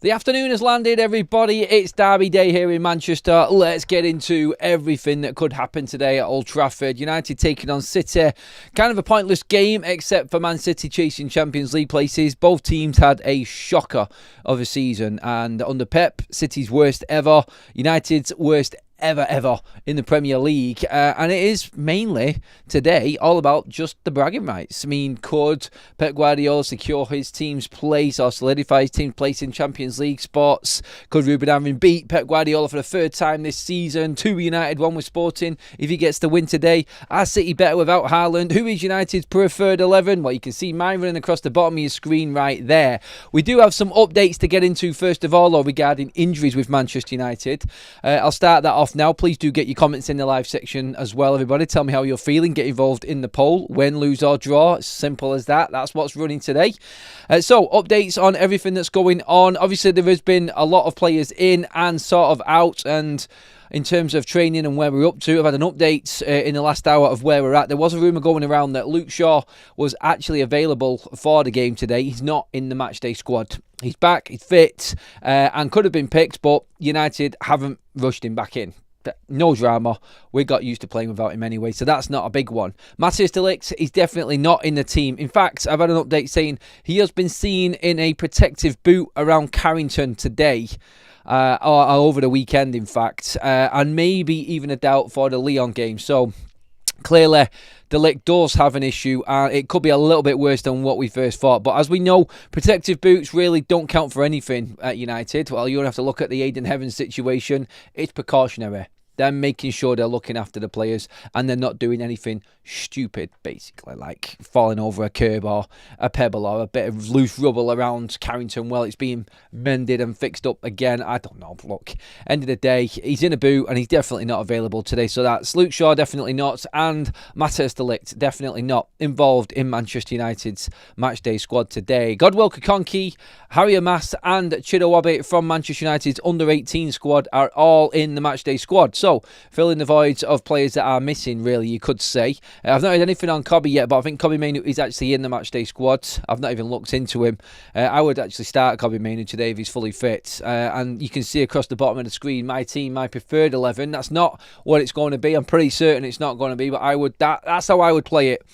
The afternoon has landed, everybody. It's Derby Day here in Manchester. Let's get into everything that could happen today at Old Trafford. United taking on City. Kind of a pointless game, except for Man City chasing Champions League places. Both teams had a shocker of a season. And under Pep, City's worst ever. United's worst ever in the Premier League, and it is mainly today all about just the bragging rights. I mean, could Pep Guardiola secure his team's place or solidify his team's place in Champions League spots? Could Ruben Amorim beat Pep Guardiola for the third time this season? 2 United, 1 with Sporting. If he gets the win today, are City better without Haaland? Who is United's preferred 11? Well, you can see mine running across the bottom of your screen right there. We do have some updates to get into first of all, regarding injuries with Manchester United. I'll start that off now. Please do get your comments in the live section as well, everybody. Tell me how you're feeling. Get involved in the poll. Win, lose or draw. It's simple as that. That's what's running today. So updates on everything that's going on. Obviously there has been a lot of players in and sort of out, and in terms of training and where we're up to, I've had an update in the last hour of where we're at. There was a rumour going around that Luke Shaw was actually available for the game today. He's not in the matchday squad. He's back, he's fit, and could have been picked, but United haven't rushed him back in. No drama. We got used to playing without him anyway, so that's not a big one. Matthijs de Ligt is definitely not in the team. In fact, I've had an update saying he has been seen in a protective boot around Carrington today, or over the weekend, in fact, and maybe even a doubt for the Lyon game. So clearly, De Ligt does have an issue, and it could be a little bit worse than what we first thought. But as we know, protective boots really don't count for anything at United. Well, you don't have to look at the Aiden Heavens situation. It's precautionary. They're making sure they're looking after the players and they're not doing anything stupid, basically, like falling over a curb or a pebble or a bit of loose rubble around Carrington while it's being mended and fixed up again. I don't know. Look, end of the day, he's in a boot and he's definitely not available today. So that's Luke Shaw, definitely not, and Matthijs de Ligt, definitely not involved in Manchester United's matchday squad today. Godwill Kakonki, Harry Amass and Chidowabe from Manchester United's under-18 squad are all in the matchday squad. So, filling the voids of players that are missing, really, you could say. I've not heard anything on Kobbie yet, but I think Kobbie Mainoo is actually in the matchday squad. I've not even looked into him. I would actually start Kobbie Mainoo today if he's fully fit. And you can see across the bottom of the screen, my team, my preferred 11. That's not what it's going to be. I'm pretty certain it's not going to be, but that's how I would play it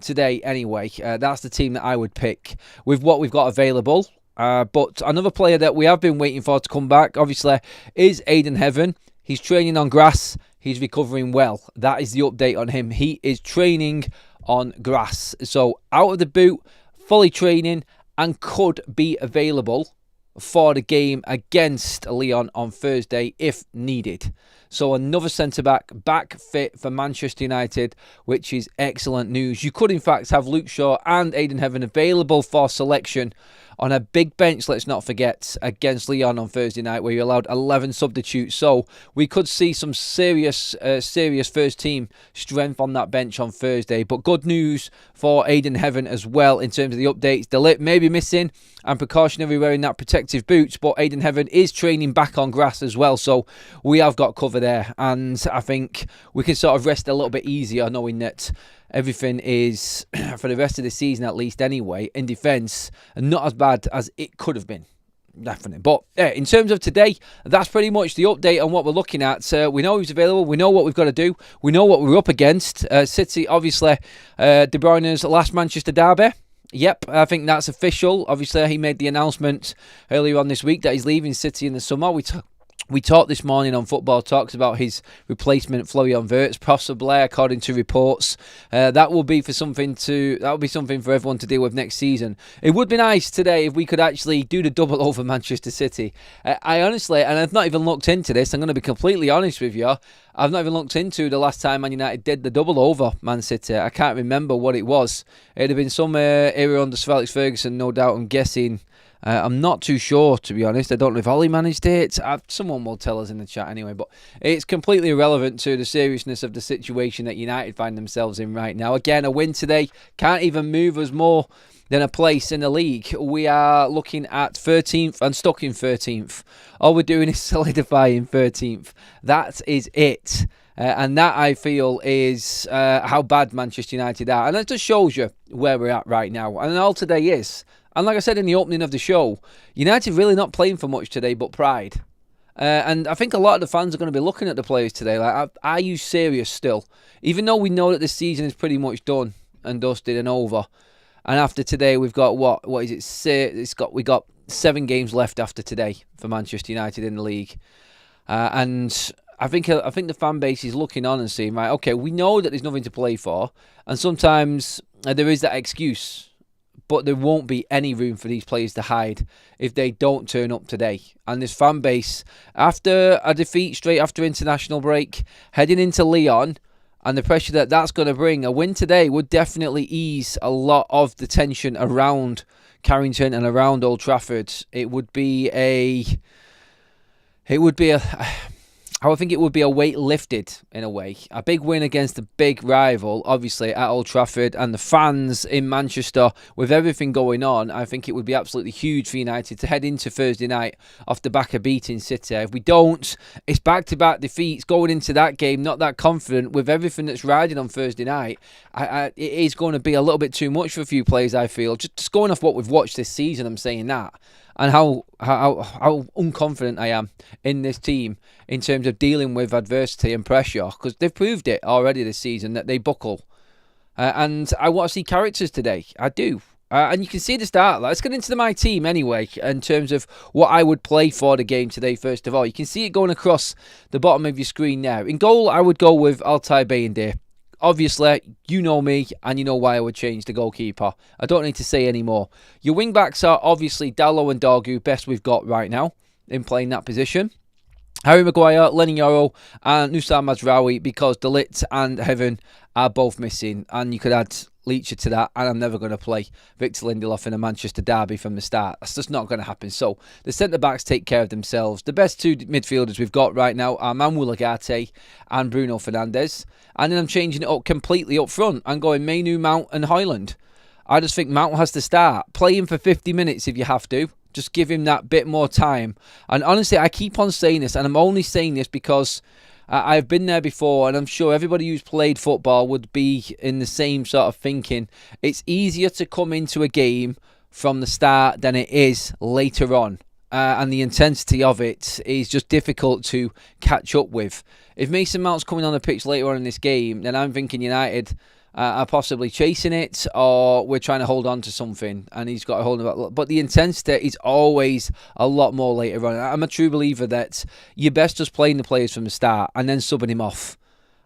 today anyway. That's the team that I would pick with what we've got available. But another player that we have been waiting for to come back, obviously, is Aiden Heaven. He's training on grass. He's recovering well. That is the update on him. He is training on grass. So out of the boot, fully training, and could be available for the game against Lyon on Thursday if needed. So another centre-back back fit for Manchester United, which is excellent news. You could, in fact, have Luke Shaw and Aiden Heaven available for selection on a big bench, let's not forget, against Lyon on Thursday night, where you allowed 11 substitutes. So we could see some serious first team strength on that bench on Thursday. But good news for Aiden Heaven as well in terms of the updates. De Ligt may be missing and precautionary wearing that protective boots, but Aiden Heaven is training back on grass as well. So we have got cover there. And I think we can sort of rest a little bit easier knowing that everything is, for the rest of the season at least anyway, in defence, not as bad as it could have been. Definitely. But in terms of today, that's pretty much the update on what we're looking at. We know who's available. We know what we've got to do. We know what we're up against. City, obviously, De Bruyne's last Manchester derby. Yep, I think that's official. Obviously, he made the announcement earlier on this week that he's leaving City in the summer. We talked this morning on Football Talks about his replacement, Florian Wirtz, possibly, according to reports. That will be something for everyone to deal with next season. It would be nice today if we could actually do the double over Manchester City. I honestly, and I've not even looked into this, I'm going to be completely honest with you, I've not even looked into the last time Man United did the double over Man City. I can't remember what it was. It'd have been some era under Sir Alex Ferguson, no doubt, I'm guessing. I'm not too sure, to be honest. I don't know if Ollie managed it. Someone will tell us in the chat anyway. But it's completely irrelevant to the seriousness of the situation that United find themselves in right now. Again, a win today can't even move us more than a place in the league. We are looking at 13th and stuck in 13th. All we're doing is solidifying 13th. That is it. And that, I feel, is how bad Manchester United are. And that just shows you where we're at right now. And all today is And like I said in the opening of the show, United really not playing for much today but pride. And I think a lot of the fans are going to be looking at the players today like, are you serious still? Even though we know that this season is pretty much done and dusted and over. And after today, we've got what is it? We got 7 games left after today for Manchester United in the league. And I think the fan base is looking on and saying, right, okay, we know that there's nothing to play for. And sometimes there is that excuse. But there won't be any room for these players to hide if they don't turn up today. And this fan base, after a defeat straight after international break, heading into Lyon, and the pressure that that's going to bring, a win today would definitely ease a lot of the tension around Carrington and around Old Trafford. I think it would be a weight lifted in a way. A big win against a big rival, obviously, at Old Trafford, and the fans in Manchester, with everything going on, I think it would be absolutely huge for United to head into Thursday night off the back of beating City. If we don't, it's back-to-back defeats going into that game, not that confident, with everything that's riding on Thursday night. It is going to be a little bit too much for a few players, I feel. Just going off what we've watched this season, I'm saying that. And how unconfident I am in this team in terms of dealing with adversity and pressure, because they've proved it already this season that they buckle. And I want to see characters today. I do. And you can see the start. Let's get into my team anyway, in terms of what I would play for the game today, first of all. You can see it going across the bottom of your screen now. In goal, I would go with Altay Bayındır. Obviously, you know me, and you know why I would change the goalkeeper. I don't need to say any more. Your wing-backs are obviously Dalot and Dorgu, best we've got right now in playing that position. Harry Maguire, Lenny Yoro, and Nusar Mazraoui, because De Ligt and Heaven are both missing. And you could add Leacher to that, and I'm never going to play Victor Lindelof in a Manchester derby from the start. That's just not going to happen. So the centre-backs take care of themselves. The best 2 midfielders we've got right now are Manuel Ugarte and Bruno Fernandes. And then I'm changing it up completely up front. I'm going Mainu, Mount and Højlund. I just think Mount has to start. Play him for 50 minutes if you have to. Just give him that bit more time. And honestly, I keep on saying this, and I'm only saying this because I've been there before, and I'm sure everybody who's played football would be in the same sort of thinking. It's easier to come into a game from the start than it is later on. And the intensity of it is just difficult to catch up with. If Mason Mount's coming on the pitch later on in this game, then I'm thinking United are possibly chasing it, or we're trying to hold on to something, and he's got a hold of it. But the intensity is always a lot more later on. I'm a true believer that you're best just playing the players from the start and then subbing him off.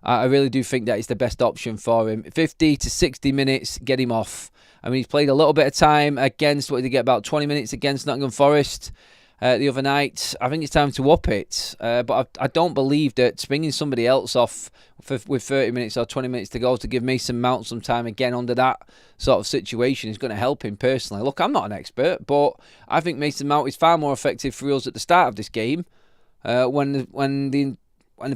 I really do think that is the best option for him. 50 to 60 minutes, get him off. I mean, he's played a little bit of time against, what did he get, about 20 minutes against Nottingham Forest the other night. I think it's time to up it. But I don't believe that bringing somebody else off with 30 minutes or 20 minutes to go to give Mason Mount some time again under that sort of situation is going to help him personally. Look, I'm not an expert, but I think Mason Mount is far more effective for us at the start of this game when the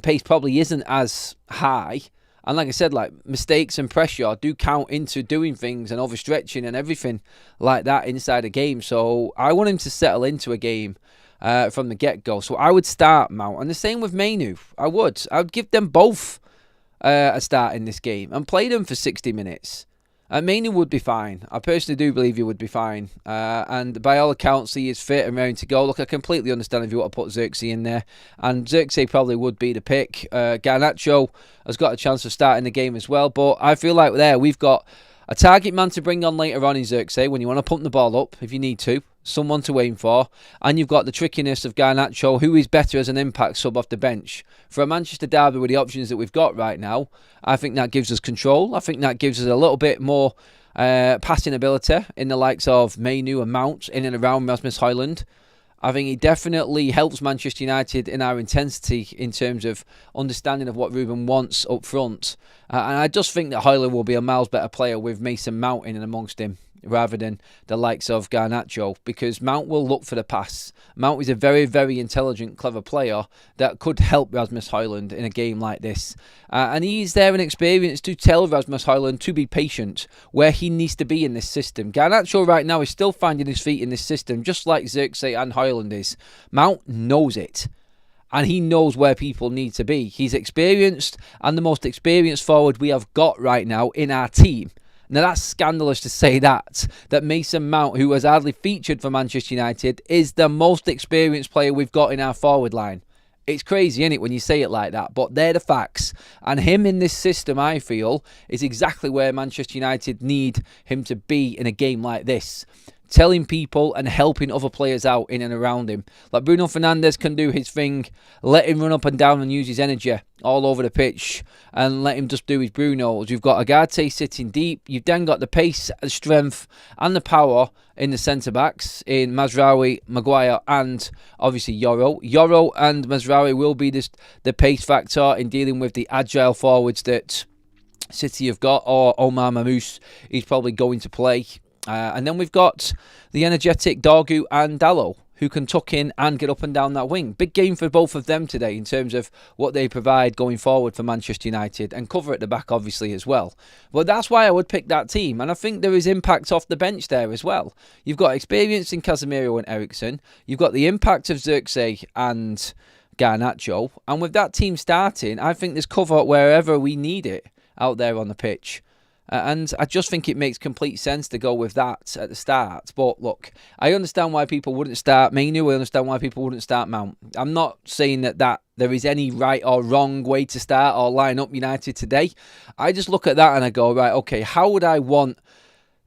pace probably isn't as high. And like I said, like, mistakes and pressure do count into doing things and overstretching and everything like that inside a game. So I want him to settle into a game from the get-go. So I would start Mount. And the same with Mainu. I would give them both a start in this game and play them for 60 minutes. Mainu would be fine. I personally do believe he would be fine. And by all accounts, he is fit and ready to go. Look, I completely understand if you want to put Xerxes in there. And Xerxes probably would be the pick. Garnacho has got a chance of starting the game as well. But I feel like there we've got a target man to bring on later on in Xerxes when you want to pump the ball up, if you need to. Someone to aim for. And you've got the trickiness of Garnacho, who is better as an impact sub off the bench. For a Manchester derby with the options that we've got right now, I think that gives us control. I think that gives us a little bit more passing ability in the likes of Mainu and Mount in and around Rasmus Højlund. I think it definitely helps Manchester United in our intensity in terms of understanding of what Ruben wants up front. And I just think that Højlund will be a miles better player with Mason Mount in and amongst him, rather than the likes of Garnacho, because Mount will look for the pass. Mount is a very, very intelligent, clever player that could help Rasmus Højlund in a game like this. And he's there in experience to tell Rasmus Højlund to be patient where he needs to be in this system. Garnacho right now is still finding his feet in this system, just like Xerxes and Højlund is. Mount knows it. And he knows where people need to be. He's experienced, and the most experienced forward we have got right now in our team. Now, that's scandalous to say that Mason Mount, who has hardly featured for Manchester United, is the most experienced player we've got in our forward line. It's crazy, isn't it, when you say it like that? But they're the facts. And him in this system, I feel, is exactly where Manchester United need him to be in a game like this. Telling people and helping other players out in and around him. Like Bruno Fernandes can do his thing, let him run up and down and use his energy all over the pitch and let him just do his Brunos. You've got Agate sitting deep. You've then got the pace, the strength and the power in the centre-backs in Mazraoui, Maguire and obviously Yoro. Yoro and Mazraoui will be the pace factor in dealing with the agile forwards that City have got, or Omar Mamous is probably going to play. And then we've got the energetic Dorgu and Dalot, who can tuck in and get up and down that wing. Big game for both of them today in terms of what they provide going forward for Manchester United, and cover at the back obviously as well. But that's why I would pick that team, and I think there is impact off the bench there as well. You've got experience in Casemiro and Eriksen. You've got the impact of Xerxes and Garnacho, and with that team starting, I think there's cover wherever we need it out there on the pitch. And I just think it makes complete sense to go with that at the start. But look, I understand why people wouldn't start Mainu. I understand why people wouldn't start Mount. I'm not saying that there is any right or wrong way to start or line up United today. I just look at that and I go, right, okay, how would I want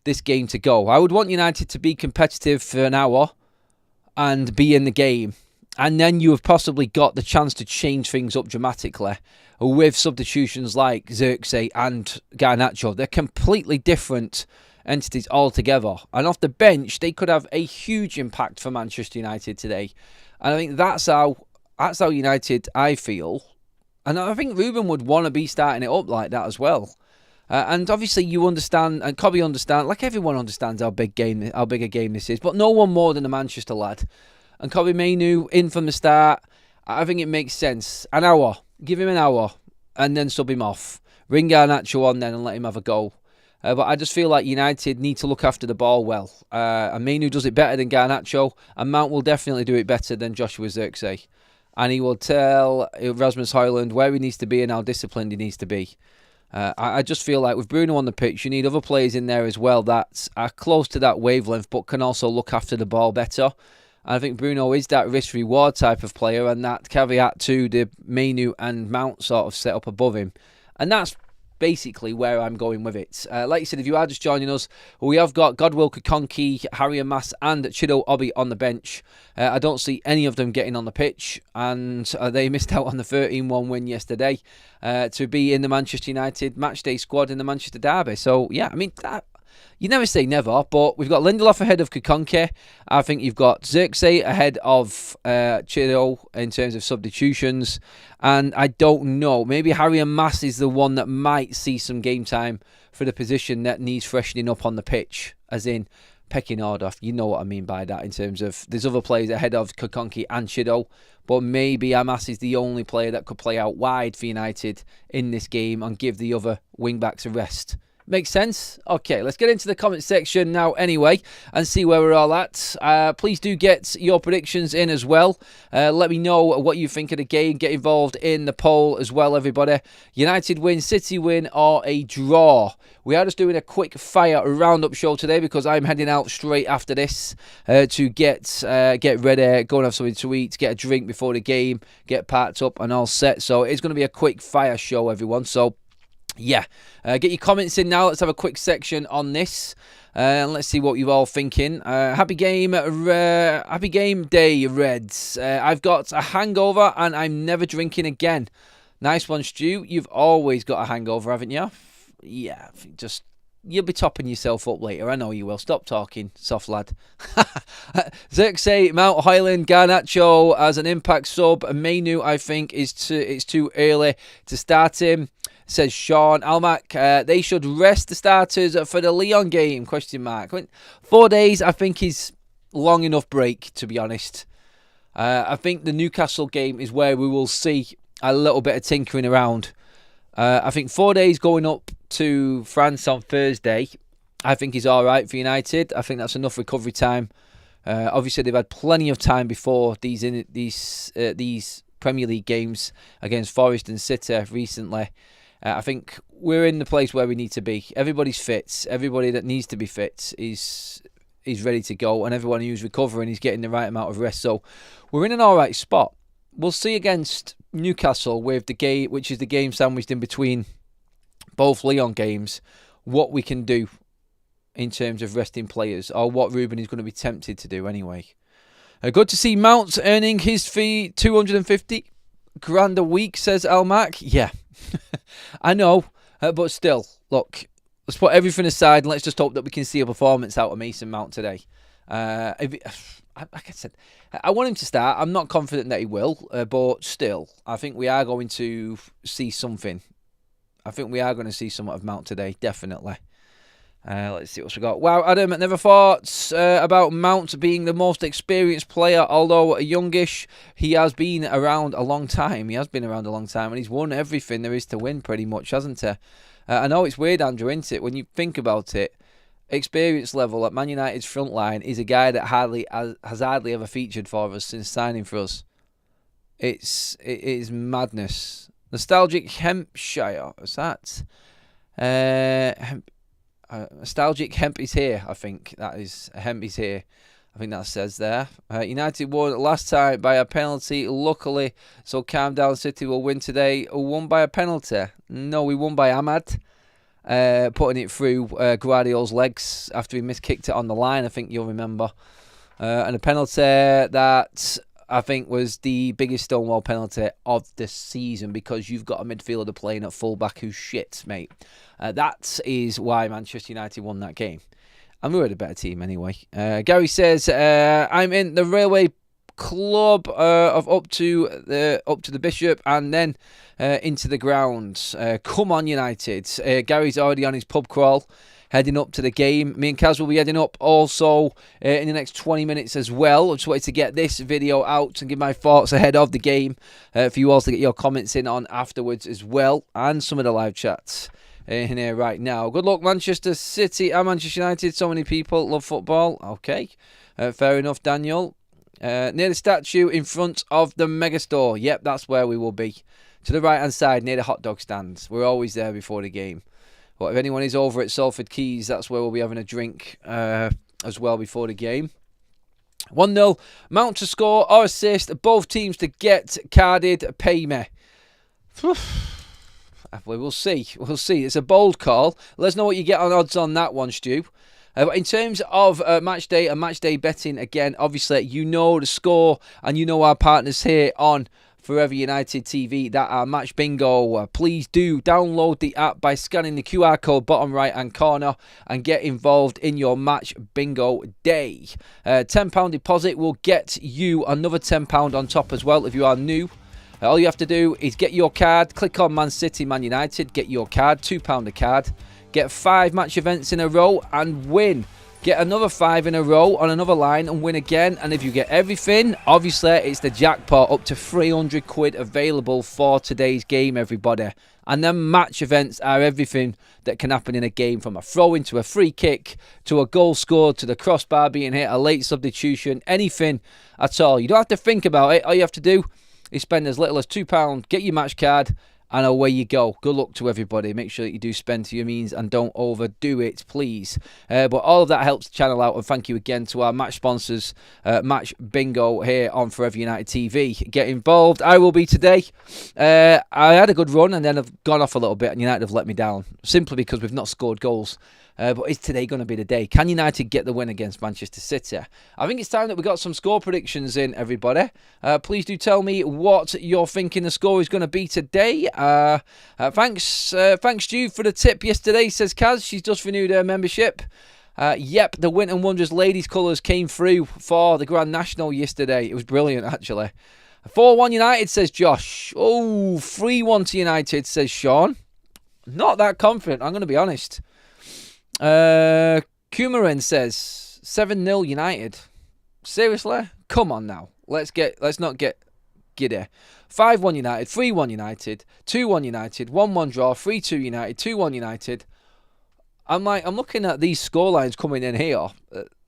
this game to go? I would want United to be competitive for an hour and be in the game. And then you have possibly got the chance to change things up dramatically with substitutions like Xerxes and Garnacho. They're completely different entities altogether. And off the bench, they could have a huge impact for Manchester United today. And I think that's how United, I feel. And I think Ruben would want to be starting it up like that as well. And obviously you understand, and Cobby understands, like everyone understands how big a game this is, but no one more than a Manchester lad. And Kobbie Mainoo in from the start, I think it makes sense. An hour. Give him an hour and then sub him off. Bring Garnacho on then and let him have a go. But I just feel like United need to look after the ball well. And Mainoo does it better than Garnacho, and Mount will definitely do it better than Joshua Zirkzee. And he will tell Rasmus Højlund where he needs to be and how disciplined he needs to be. I just feel like with Bruno on the pitch, you need other players in there as well that are close to that wavelength but can also look after the ball better. I think Bruno is that risk-reward type of player, and that caveat to the Mainoo and Mount sort of set up above him. And that's basically where I'm going with it. Like you said, if you are just joining us, we have got Godwill Kokonki, Harry Mas and Chido Obi on the bench. I don't see any of them getting on the pitch, and they missed out on the 13-1 win yesterday to be in the Manchester United matchday squad in the Manchester derby. So, yeah, I mean, that... You never say never, but we've got Lindelof ahead of Kokonke. I think you've got Xerxes ahead of Chido in terms of substitutions. And I don't know, maybe Harry Mas is the one that might see some game time for the position that needs freshening up on the pitch, as in pecking order. You know what I mean by that in terms of there's other players ahead of Kokonke and Chido. But maybe Amas is the only player that could play out wide for United in this game and give the other wing-backs a rest. Makes sense? Okay, let's get into the comment section now anyway and see where we're all at. Please do get your predictions in as well. Let me know what you think of the game. Get involved in the poll as well, everybody. United win, City win, or a draw. We are just doing a quick fire roundup show today because I'm heading out straight after this to get ready, go and have something to eat, get a drink before the game, get packed up and all set. So it's going to be a quick fire show, everyone. So yeah, get your comments in now. Let's have a quick section on this. And let's see what you're all thinking. Happy game day, Reds. I've got a hangover and I'm never drinking again. Nice one, Stu. You've always got a hangover, haven't you? Yeah, just... You'll be topping yourself up later. I know you will. Stop talking, soft lad. Xerxes, Mount, Højlund, Garnacho as an impact sub. Mainoo, I think, it's too early to start him. Says Sean Almac. They should rest the starters for the Lyon game? ? 4 days, I think, is long enough break, to be honest. I think the Newcastle game is where we will see a little bit of tinkering around. I think 4 days going up to France on Thursday, I think is all right for United. I think that's enough recovery time. Obviously, they've had plenty of time before these Premier League games against Forest and City recently. I think we're in the place where we need to be. Everybody's fit. Everybody that needs to be fit is ready to go, and everyone who's recovering is getting the right amount of rest. So we're in an all right spot. We'll see against Newcastle with the game, which is the game sandwiched in between both Lyon games, what we can do in terms of resting players, or what Ruben is going to be tempted to do anyway. Good to see Mount earning his fee, 250 grand a week, says Almac. Yeah, I know, but still, look, let's put everything aside and let's just hope that we can see a performance out of Mason Mount today. Like I said, I want him to start. I'm not confident that he will, but still, I think we are going to see something. I think we are going to see something of Mount today, definitely. Let's see what we got. Wow, Adam, never thought about Mount being the most experienced player, although youngish. He has been around a long time. And he's won everything there is to win, pretty much, hasn't he? I know it's weird, Andrew, isn't it? When you think about it, experience level at Man United's front line is a guy that has hardly ever featured for us since signing for us. It is madness. Nostalgic Hempshire, what's that? Nostalgic Hemp is here, I think. That is, Hemp is here. I think that says there. United won last time by a penalty, luckily. So calm down, City will win today. Won by a penalty? No, we won by Ahmad. Putting it through Guardiola's legs after he miskicked it on the line, I think you'll remember. And a penalty that I think was the biggest Stonewall penalty of the season, because you've got a midfielder playing at fullback who's shit, mate. That is why Manchester United won that game. And we were the better team anyway. Gary says, I'm in the Railway Club of up to the Bishop and then into the ground. Come on, United. Gary's already on his pub crawl, heading up to the game. Me and Kaz will be heading up also in the next 20 minutes as well. I just wanted to get this video out and give my thoughts ahead of the game for you all to get your comments in on afterwards as well, and some of the live chats in here right now. Good luck, Manchester City and Manchester United. So many people love football. Okay, fair enough, Daniel. Near the statue in front of the megastore. Yep, that's where we will be. To the right hand side, near the hot dog stands. We're always there before the game. But if anyone is over at Salford Quays, that's where we'll be having a drink as well before the game. 1-0. Mount to score or assist. Both teams to get carded. Pay me. We'll see. We'll see. It's a bold call. Let us know what you get on odds on that one, Stu. But in terms of match day and match day betting, again, obviously, you know the score and you know our partners here on Forever United TV that are Match Bingo. Please do download the app by scanning the QR code bottom right hand corner and get involved in your Match Bingo day. £10 deposit will get you another £10 on top as well if you are new. All you have to do is get your card, click on Man City, Man United, get your card, £2 a card, get 5 match events in a row and win. Get another 5 in a row on another line and win again. And if you get everything, obviously it's the jackpot, up to 300 quid available for today's game, everybody. And then match events are everything that can happen in a game, from a throw-in to a free kick to a goal scored to the crossbar being hit, a late substitution, anything at all. You don't have to think about it. All you have to do is spend as little as £2, get your match card, and away you go. Good luck to everybody. Make sure that you do spend to your means and don't overdo it, please. But all of that helps the channel out, and thank you again to our match sponsors, Match Bingo here on Forever United TV. Get involved. I will be today. I had a good run and then I've gone off a little bit, and United have let me down simply because we've not scored goals. But is today going to be the day? Can United get the win against Manchester City? I think it's time that we got some score predictions in, everybody. Please do tell me what you're thinking the score is going to be today. Thanks, Stu, for the tip yesterday, says Kaz. She's just renewed her membership. Yep, the Winton Wonders ladies' colours came through for the Grand National yesterday. It was brilliant, actually. 4-1 United, says Josh. Oh, 3-1 to United, says Sean. Not that confident, I'm going to be honest. Kumarin says 7-0 United. Seriously? Come on now. Let's not get giddy. 5-1 United, 3-1 United, 2-1 United, 1-1 draw, 3-2 United, 2-1 United. I'm looking at these scorelines coming in here,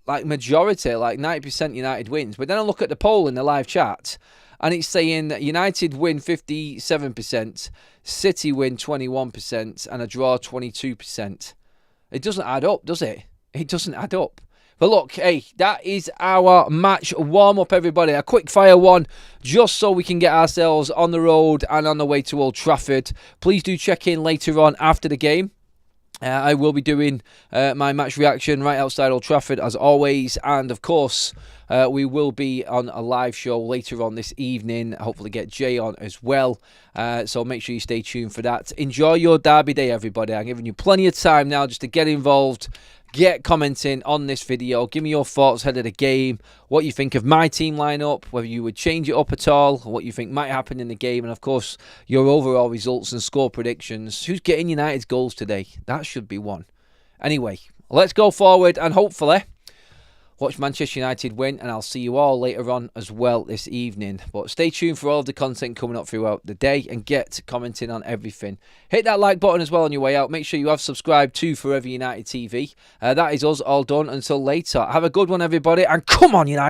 like majority, like 90% United wins. But then I look at the poll in the live chat, and it's saying that United win 57%, City win 21%, and a draw 22%. It doesn't add up, does it? It doesn't add up. But look, hey, that is our match warm-up, everybody. A quick-fire one, just so we can get ourselves on the road and on the way to Old Trafford. Please do check in later on after the game. I will be doing my match reaction right outside Old Trafford, as always. And, of course, we will be on a live show later on this evening. Hopefully get Jay on as well. So make sure you stay tuned for that. Enjoy your derby day, everybody. I'm giving you plenty of time now just to get involved. Get commenting on this video. Give me your thoughts ahead of the game. What you think of my team lineup. Whether you would change it up at all. What you think might happen in the game. And, of course, your overall results and score predictions. Who's getting United's goals today? That should be one. Anyway, let's go forward and hopefully watch Manchester United win, and I'll see you all later on as well this evening. But stay tuned for all of the content coming up throughout the day and get commenting on everything. Hit that like button as well on your way out. Make sure you have subscribed to Forever United TV. That is us all done until later. Have a good one, everybody, and come on, United!